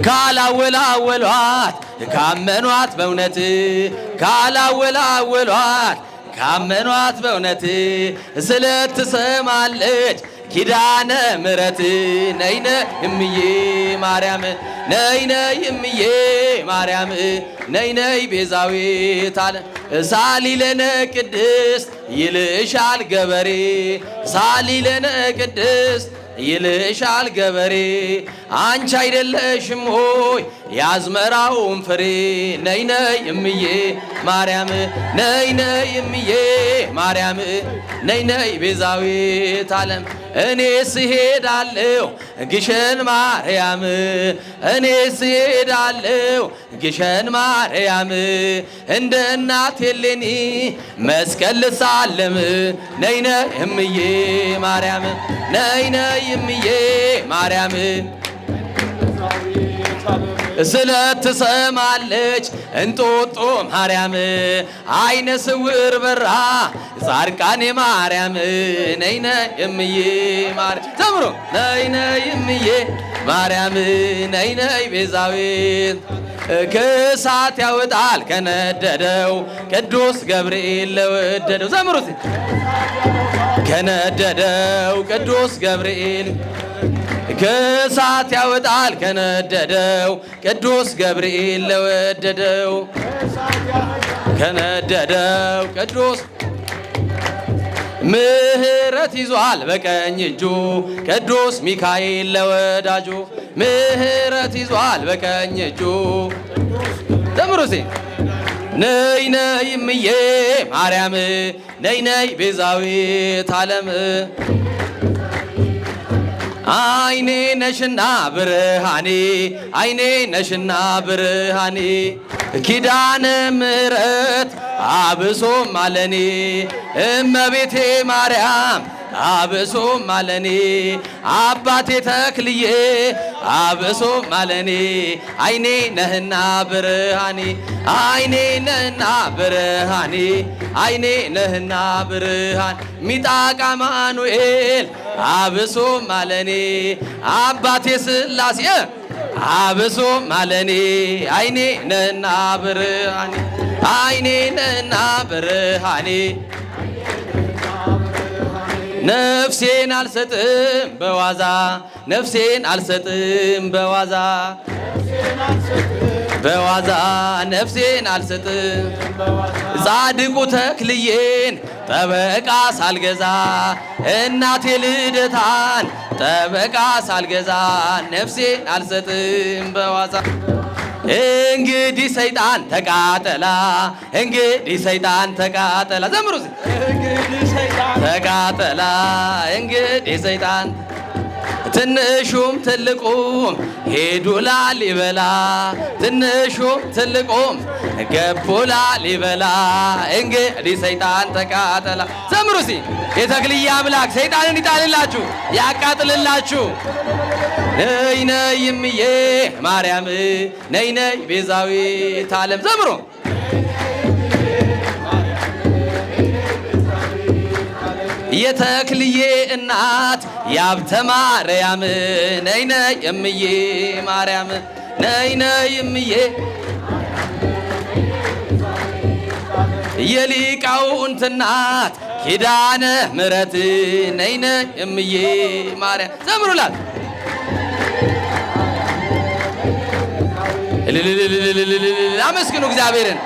ካላወላወሏት ካመኗት በእውነት ካላወላወሏት ካመኗት በእውነት ስለትሰማለች ኪዳነ ምሕረት ነይ ነይ እምዬ ማርያም ነይ ነይ እምዬ ማርያም ነይ ነይ ቤዛዊት ዓለም ሳሊለነ ቅድስት ይልሻል ገበሬ ሳሊለነ ቅድስት ይልሻል ገበሬ አንቺ አይደለሽም ሆይ ያዝመራውን ፍሬ ነይ ነይ እምዬ ማርያም ነይ ነይ እምዬ ማርያም ነይ ነይ ቤዛዊት ዓለም እኔስ እሄዳለሁ ግሸን ማርያም እኔስ እሄዳለሁ ግሸን ማርያም እንደ እናት ሄሌኒ መስቀል ልሳለም ነይ ነይ እምዬ ማርያም ነይ ነይ እምዬ ማርያም ስለትሰማለች እንጦጦ ማርያም አይነ ስውር በራ ጻድቃኔ ማርያም ነይ ነይ እምዬ ማርያም ዘምሮ ነይ ነይ እምዬ ማርያም ነይ ነይ ቤዛዊት ከእሳት ያወጣል ከነደደው ቅዱስ ገብርኤል ለወደደው ዘምሩት ከነደደው ቅዱስ ገብርኤል ከእሳት ያወጣል ከነደደው ቅዱስ ገብርኤል ለወደደው ከነደደው ቅዱስ ምሕረት ይዟል በቀኝ እጁ ቅዱስ ሚካኤል ለወዳጁ ምሕረት ይዟል በቀኝ እጁ ዘምሩሲ ነይ ነይ እምዬ ማርያም ነይ ነይ ቤዛዊት ዓለም አይኔ ነሽና ብርሃኔ አይኔ ነሽና ብርሃኔ ኪዳነ ምሕረት አብሶም አለኔ እመቤቴ ማርያም አብሶም አለኔ አባቴ ተክልዬ አብሶም አለኔ አይኔ ነህና ብርሃኔ አይኔ ነህና ብርሃኔ አይኔ ነህና ብርሃን ሚጣቃ ማኑኤል አብሶም አለኔ አባቴ ስላሴ አብሶም አለኔ አይኔ ነህና ብርሃኔ አይኔ ነህና ብርሃኔ ነፍሴን አልሰጥም በዋዛ ነፍሴን አልሰጥም በዋዛ በዋዛ ነፍሴን አልሰጥም ጻድቁ ተክልዬን ጠበቃ ሳልገዛ እናቴ ልደታን ጠበቃ ሳልገዛ ነፍሴን አልሰጥም በዋዛ እንግዲህ ሰይጣን ተቃጠላ እንግዲህ ሰይጣን ተቃጠላ ዘምሩ ተቃጠላ እንግዲህ ሰይጣን ትንሹም ትልቁም ሄዱ ላሊበላ ትንሹም ትልቁም ገቡ ላሊበላ እንግዲህ ሰይጣን ተቃጠላ ዘምሩ ሲ የተክልዬ አምላክ ሰይጣንን ይጣልላችሁ ያቃጥልላችሁ ነይ ነይ እምዬ ማርያም ነይ ነይ ቤዛዊት ዓለም ዘምሩ የተክልዬ እናት ያብተ ማርያም ነይ ነይ እምዬ ማርያም ነይ ነይ እምዬ የሊቃውንት እናት ኪዳነ ምሕረት ነይ ነይ እምዬ ማርያም ዘምሩላት አመስግኑ እግዚአብሔርን።